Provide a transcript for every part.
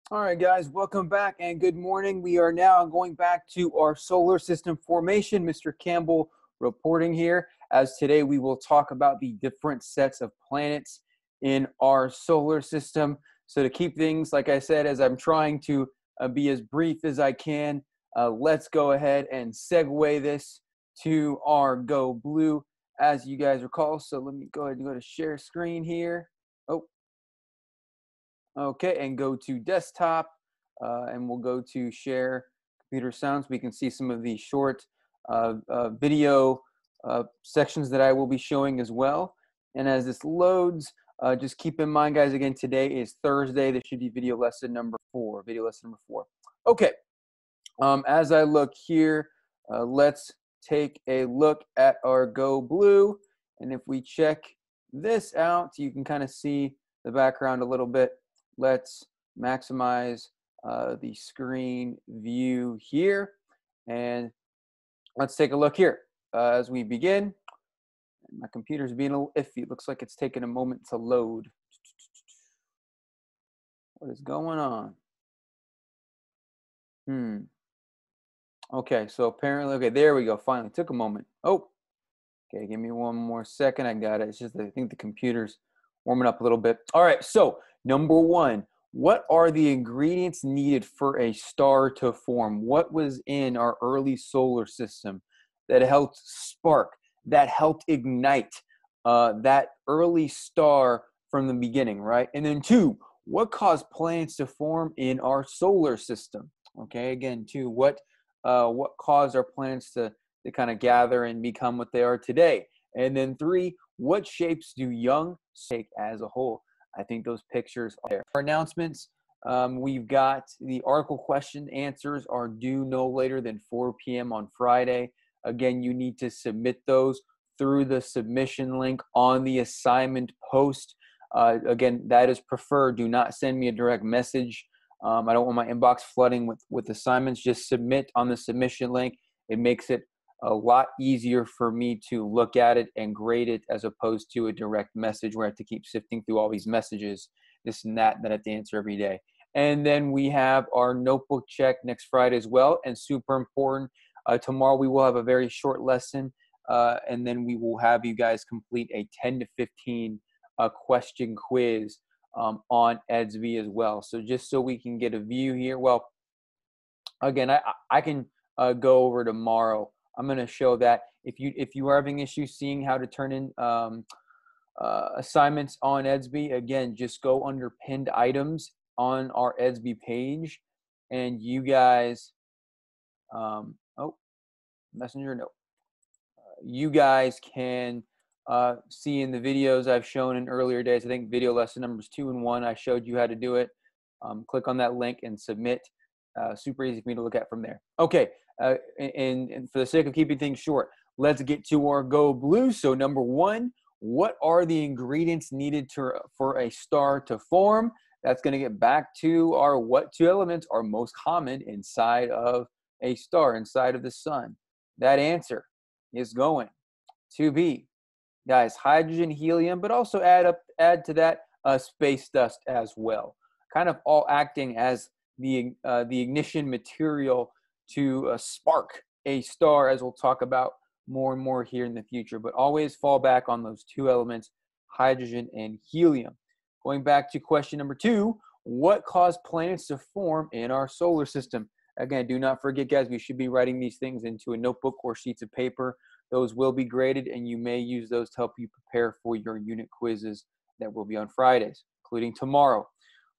All right, guys, welcome back and good morning. We are now going back to our solar system formation. Mr. Campbell reporting here, as today we will talk about the different sets of planets in our solar system. So to keep things, like I said, as I'm trying to be as brief as I can, let's go ahead and segue this to our Go Blue, as you guys recall. So let me go ahead and go to share screen here. Oh, okay, and go to desktop, and we'll go to share computer sounds. We can see some of the short video sections that I will be showing as well. And as this loads, just keep in mind, guys, again, today is Thursday. This should be video lesson number 4. Okay, as I look here, let's take a look at our Go Blue. And if we check this out, you can kind of see the background a little bit. Let's maximize the screen view here. And let's take a look here as we begin. My computer's being a little iffy. It looks like it's taking a moment to load. What is going on? Okay, so apparently, okay, there we go. Finally, took a moment. Oh, okay, give me one more second. I got it. It's just I think the computer's warming up a little bit. All right, so number one, what are the ingredients needed for a star to form? What was in our early solar system that helped spark, that helped ignite that early star from the beginning, right? And then two, what caused planets to form in our solar system? Okay, again, two, what caused our planets to kind of gather and become what they are today? And then three, what shapes do young take as a whole? I think those pictures are there. Our announcements, we've got the article question answers are due no later than 4 p.m. on Friday. Again, you need to submit those through the submission link on the assignment post. Again, that is preferred. Do not send me a direct message. I don't want my inbox flooding with assignments. Just submit on the submission link. It makes it a lot easier for me to look at it and grade it as opposed to a direct message where I have to keep sifting through all these messages, this and that I have to answer every day. And then we have our notebook check next Friday as well. And super important, tomorrow we will have a very short lesson, and then we will have you guys complete a 10 to 15 question quiz on EDSB as well. So just so we can get a view here. Well, again, I can go over tomorrow. I'm going to show that if you are having issues seeing how to turn in assignments on EDSB, again, just go under pinned items on our EDSB page, and you guys, messenger, no. You guys can see in the videos I've shown in earlier days, I think video lesson numbers 2 and 1, I showed you how to do it. Click on that link and submit. Super easy for me to look at from there. Okay, and for the sake of keeping things short, let's get to our Go Blue. So number one, what are the ingredients needed for a star to form? That's going to get back to our what two elements are most common inside of a star, inside of the sun. That answer is going to be, guys, hydrogen, helium, but also add to that space dust as well. Kind of all acting as the ignition material to spark a star, as we'll talk about more and more here in the future. But always fall back on those two elements, hydrogen and helium. Going back to question number 2, what caused planets to form in our solar system? Again, do not forget, guys, we should be writing these things into a notebook or sheets of paper. Those will be graded, and you may use those to help you prepare for your unit quizzes that will be on Fridays, including tomorrow.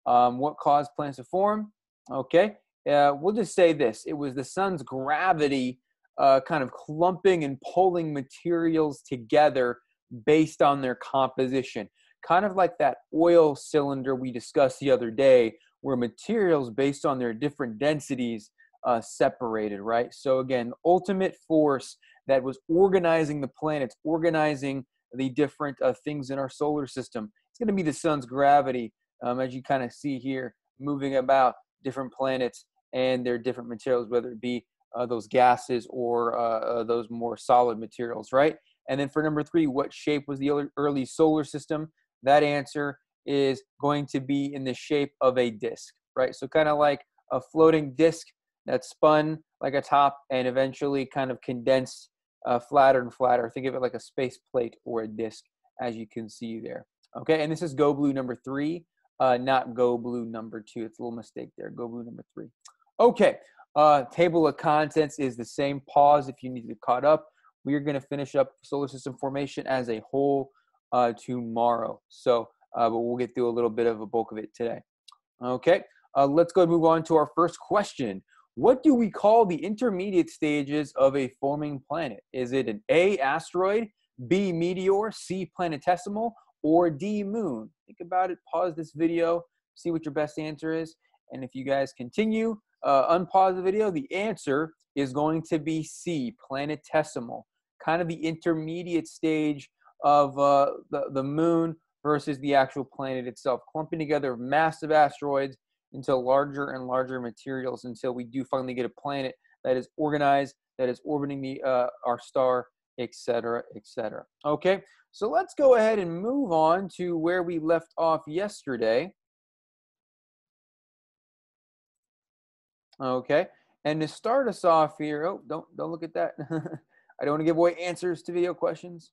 What caused planets to form? Okay, we'll just say this. It was the sun's gravity kind of clumping and pulling materials together based on their composition. Kind of like that oil cylinder we discussed the other day, where materials based on their different densities separated, right? So again, ultimate force that was organizing the planets, organizing the different things in our solar system. It's going to be the sun's gravity, as you kind of see here, moving about different planets and their different materials, whether it be those gases or those more solid materials, right? And then for number 3, what shape was the early solar system? That answer is going to be in the shape of a disk, right? So kind of like a floating disk that spun like a top and eventually kind of condensed flatter and flatter. Think of it like a space plate or a disk, as you can see there. Okay, and this is Go Blue number 3, not Go Blue number 2. It's a little mistake there. Go Blue number 3. Okay, table of contents is the same. Pause if you need to get caught up. We are going to finish up solar system formation as a whole tomorrow. So, but we'll get through a little bit of a bulk of it today. Okay, let's go and move on to our first question. What do we call the intermediate stages of a forming planet? Is it an A, asteroid, B, meteor, C, planetesimal, or D, moon? Think about it, pause this video, see what your best answer is. And if you guys continue, unpause the video, the answer is going to be C, planetesimal. Kind of the intermediate stage of the moon versus the actual planet itself, clumping together massive asteroids into larger and larger materials until we do finally get a planet that is organized, that is orbiting our star, etc., etc. Okay, so let's go ahead and move on to where we left off yesterday. Okay, and to start us off here, oh, don't look at that. I don't want to give away answers to video questions.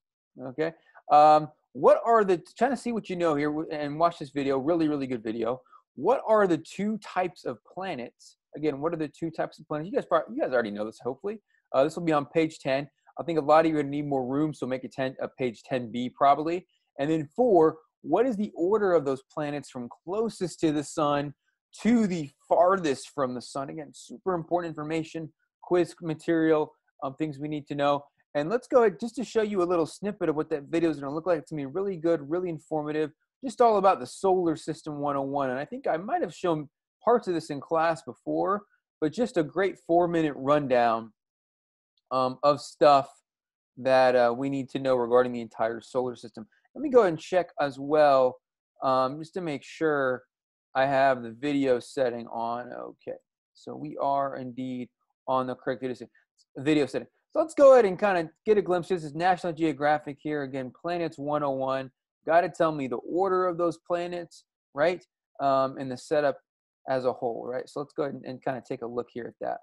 Okay, what are the, trying to see what you know here and watch this video, really, really good video. What are the two types of planets? Again, what are the two types of planets? You guys already know this, hopefully. This will be on page 10. I think a lot of you are going to need more room, so make it page 10B probably. And then 4, what is the order of those planets from closest to the sun to the farthest from the sun? Again, super important information, quiz material, things we need to know. And let's go ahead just to show you a little snippet of what that video is going to look like. It's going to be really good, really informative. Just all about the Solar System 101. And I think I might have shown parts of this in class before, but just a great 4-minute rundown of stuff that we need to know regarding the entire solar system. Let me go ahead and check as well, just to make sure I have the video setting on. Okay, so we are indeed on the correct video setting. So let's go ahead and kind of get a glimpse. This is National Geographic here. Again, Planets 101. Got to tell me the order of those planets, right? And the setup as a whole, right? So let's go ahead and kind of take a look here at that.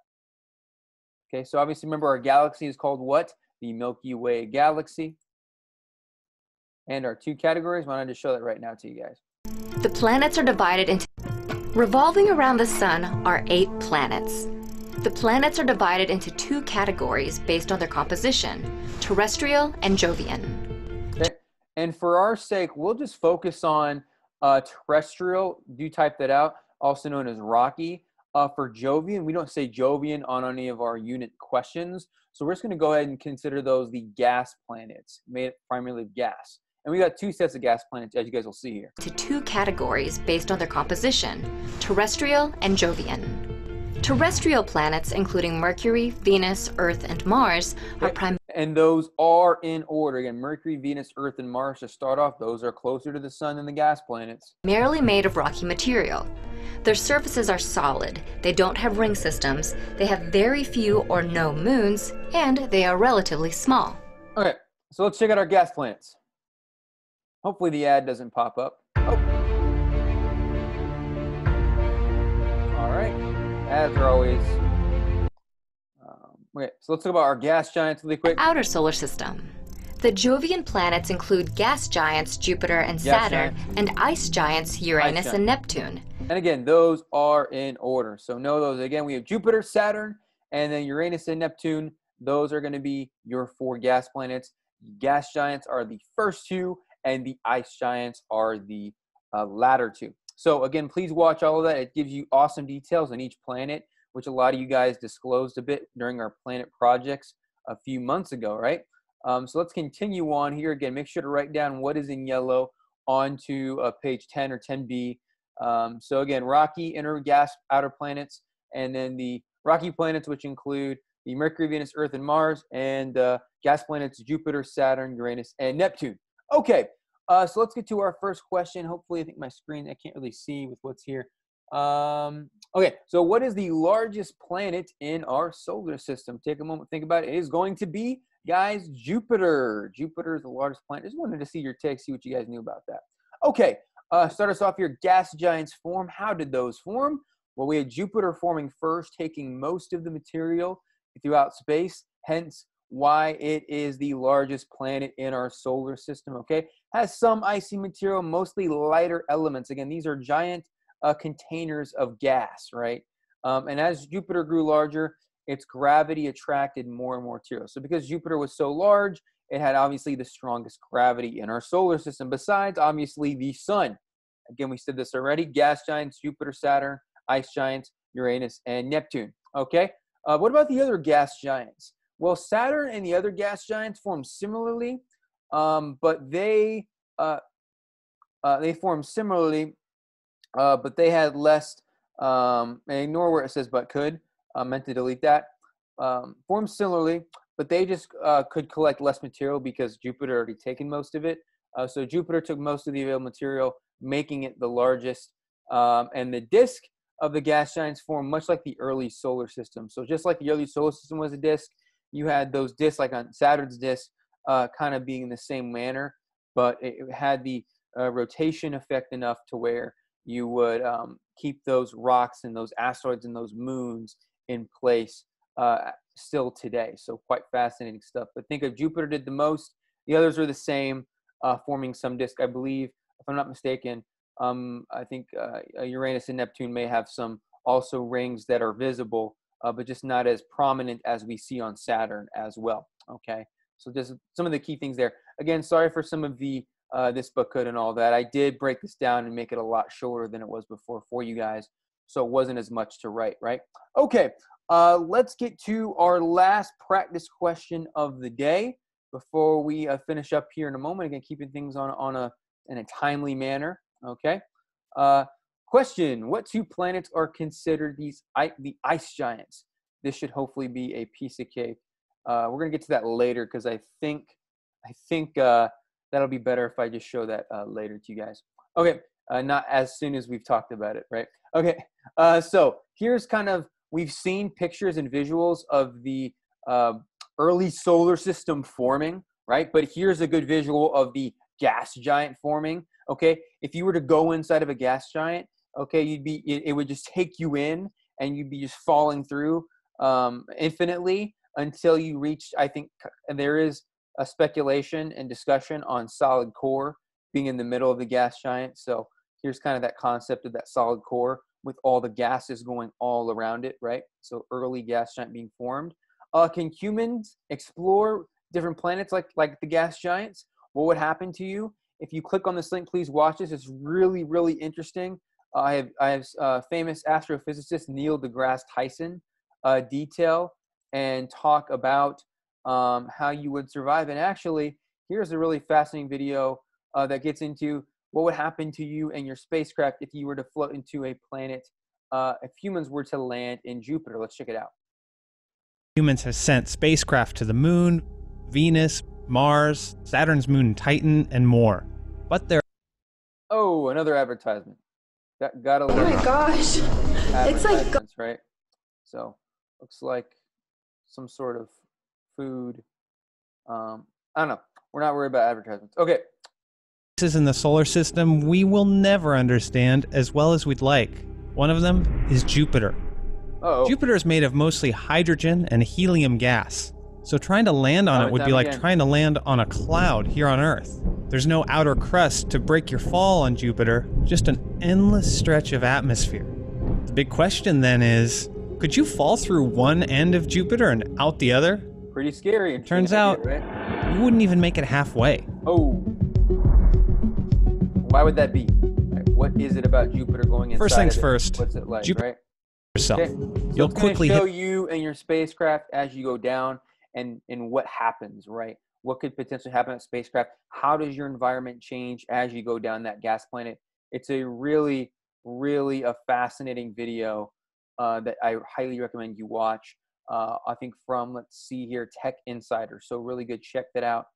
Okay, so obviously remember our galaxy is called what? The Milky Way galaxy. And our two categories, why don't I just show that right now to you guys. The planets are divided into, revolving around the sun are 8 planets. The planets are divided into 2 categories based on their composition, terrestrial and Jovian. Okay. And for our sake, we'll just focus on terrestrial. Do type that out, also known as rocky. For Jovian, we don't say Jovian on any of our unit questions. So we're just going to go ahead and consider those the gas planets, made primarily of gas. And we got 2 sets of gas planets, as you guys will see here. To 2 categories based on their composition, terrestrial and Jovian. Terrestrial planets, including Mercury, Venus, Earth, and Mars, are primarily... And those are in order. Again, Mercury, Venus, Earth, and Mars, to start off, those are closer to the sun than the gas planets. Primarily made of rocky material. Their surfaces are solid, they don't have ring systems, they have very few or no moons, and they are relatively small. Okay, so let's check out our gas planets. Hopefully the ad doesn't pop up. Oh. All right, ads are always... Okay, so let's talk about our gas giants really quick. Outer solar system. The Jovian planets include gas giants Jupiter and Saturn, and ice giants Uranus and Neptune. And again, those are in order. So know those. Again, we have Jupiter, Saturn, and then Uranus and Neptune. Those are going to be your 4 gas planets. Gas giants are the first 2, and the ice giants are the latter 2. So again, please watch all of that. It gives you awesome details on each planet, which a lot of you guys disclosed a bit during our planet projects a few months ago, right? So let's continue on here. Again, make sure to write down what is in yellow onto page 10 or 10B. So again, rocky inner gas outer planets, and then the rocky planets, which include the Mercury, Venus, Earth, and Mars, and gas planets Jupiter, Saturn, Uranus, and Neptune. Okay, so let's get to our first question. Hopefully, I think my screen, I can't really see with what's here. Okay, so what is the largest planet in our solar system? Take a moment, think about it. It is going to be, guys, Jupiter. Jupiter is the largest planet. Just wanted to see your take, see what you guys knew about that. Okay, start us off here. Gas giants form. How did those form? Well, we had Jupiter forming first, taking most of the material throughout space, hence why it is the largest planet in our solar system, okay? Has some icy material, mostly lighter elements. Again, these are giant containers of gas, right? And as Jupiter grew larger, its gravity attracted more and more material. So because Jupiter was so large, it had obviously the strongest gravity in our solar system, besides obviously the sun. Again, we said this already, gas giants, Jupiter, Saturn, ice giants, Uranus, and Neptune, okay? What about the other gas giants? Well, Saturn and the other gas giants formed similarly, but they formed similarly, but they had less, ignore where it says but could, meant to delete that, formed similarly, but they just could collect less material because Jupiter already taken most of it. So Jupiter took most of the available material, making it the largest, and the disk of the gas giants formed much like the early solar system. So just like the early solar system was a disk, you had those disks like on Saturn's disk kind of being in the same manner, but it had the rotation effect enough to where you would keep those rocks and those asteroids and those moons in place still today. So quite fascinating stuff. But think of Jupiter did the most. The others are the same, forming some disk. I believe, if I'm not mistaken, I think Uranus and Neptune may have some also rings that are visible, but just not as prominent as we see on Saturn as well. Okay, so just some of the key things there. Again, sorry for some of the this book could and all that. I did break this down and make it a lot shorter than it was before for you guys, so it wasn't as much to write, right? Okay, let's get to our last practice question of the day before we finish up here in a moment. Again, keeping things in a timely manner. Okay. Question: what two planets are considered the ice giants? This should hopefully be a piece of cake. We're gonna get to that later because I think that'll be better if I just show that later to you guys. Okay, not as soon as we've talked about it, right? Okay, so here's kind of, we've seen pictures and visuals of the early solar system forming, right? But here's a good visual of the gas giant forming. Okay, if you were to go inside of a gas giant, okay, it would just take you in, and you'd be just falling through infinitely until you reached, I think, and there is a speculation and discussion on solid core being in the middle of the gas giant. So here's kind of that concept of that solid core with all the gases going all around it, right? So early gas giant being formed. Can humans explore different planets like the gas giants? What would happen to you? If you click on this link, please watch this. It's really, really interesting. I have famous astrophysicist Neil deGrasse Tyson detail and talk about how you would survive. And actually, here's a really fascinating video that gets into what would happen to you and your spacecraft if you were to float into a planet, if humans were to land in Jupiter. Let's check it out. Humans have sent spacecraft to the moon, Venus, Mars, Saturn's moon Titan, and more. But there... Oh, another advertisement. Gotta Oh my gosh. It's like... right? So, looks like some sort of food. I don't know. We're not worried about advertisements. Okay. Places in the solar system we will never understand as well as we'd like. One of them is Jupiter. Uh-oh. Jupiter is made of mostly hydrogen and helium gas. So trying to land on it would be like trying to land on a cloud here on Earth. There's no outer crust to break your fall on Jupiter, just an endless stretch of atmosphere. The big question then is, could you fall through one end of Jupiter and out the other? Pretty scary. Turns out, right? You wouldn't even make it halfway. Oh. Why would that be? Right. What is it about Jupiter going inside? First things first. What's it like, Jupiter right? Yourself. Okay. So You'll it's quickly show hit you and your spacecraft as you go down, and what happens, right? What could potentially happen at spacecraft? How does your environment change as you go down that gas planet? It's a really, really a fascinating video that I highly recommend you watch. I think from, let's see here, Tech Insider. So really good. Check that out.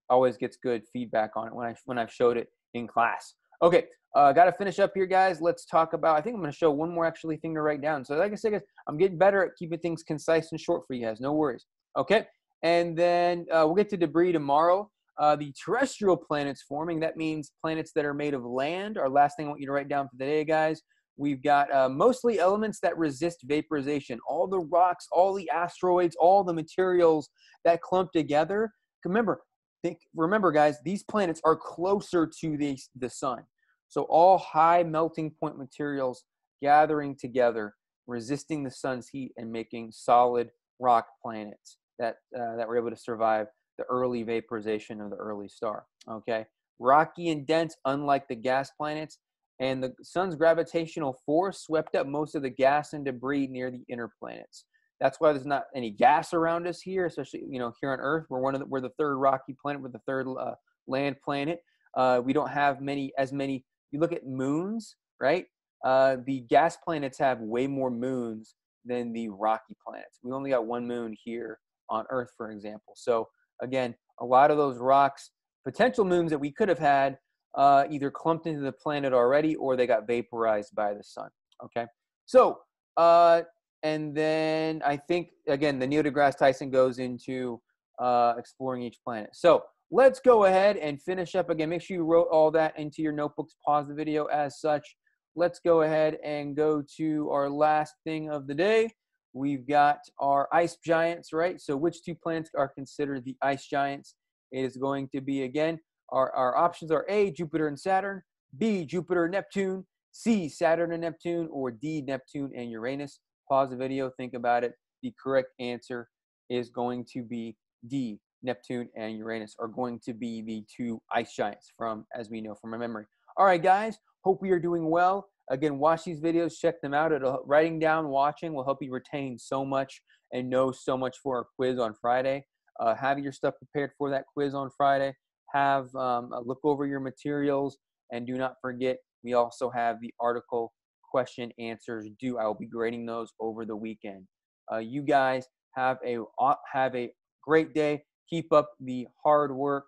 Always gets good feedback on it when I've showed it in class. Okay, got to finish up here, guys. Let's talk about, I think I'm going to show one more actually thing to write down. So like I said, guys, I'm getting better at keeping things concise and short for you guys. No worries. Okay, and then we'll get to debris tomorrow. The terrestrial planets forming, that means planets that are made of land. Our last thing I want you to write down for the day, guys. We've got mostly elements that resist vaporization. All the rocks, all the asteroids, all the materials that clump together. Remember, guys, these planets are closer to the sun. So all high melting point materials gathering together, resisting the sun's heat and making solid rock planets that were able to survive the early vaporization of the early star. Okay, rocky and dense, unlike the gas planets. And the sun's gravitational force swept up most of the gas and debris near the inner planets. That's why there's not any gas around us here, especially here on Earth. We're the third rocky planet. We're the third land planet. We don't have as many. You look at moons, right? The gas planets have way more moons than the rocky planets. We only got one moon here on Earth, for example. So again, a lot of those rocks, potential moons that we could have had, either clumped into the planet already or they got vaporized by the sun. Okay, so and then I think again the Neil deGrasse Tyson goes into exploring each planet. So let's go ahead and finish up again. Make sure you wrote all that into your notebooks. Pause the video as such. Let's go ahead and go to our last thing of the day. We've got our ice giants, right? So which two planets are considered the ice giants? It is going to be, again, our options are A, Jupiter and Saturn, B, Jupiter and Neptune, C, Saturn and Neptune, or D, Neptune and Uranus. Pause the video, think about it. The correct answer is going to be D, Neptune and Uranus are going to be the two ice giants as we know from our memory. All right, guys, hope we are doing well. Again, watch these videos, check them out. Writing down, watching will help you retain so much and know so much for our quiz on Friday. Have your stuff prepared for that quiz on Friday. Have a look over your materials, and do not forget, we also have the article question answers due. I will be grading those over the weekend. You guys have a great day. Keep up the hard work.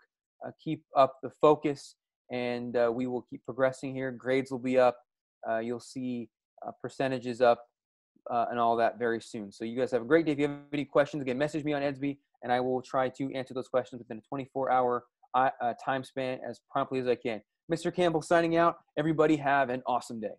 Keep up the focus, and we will keep progressing here. Grades will be up. You'll see percentages up and all that very soon. So you guys have a great day. If you have any questions, again, message me on Edsby, and I will try to answer those questions within a 24-hour time span as promptly as I can. Mr. Campbell signing out. Everybody have an awesome day.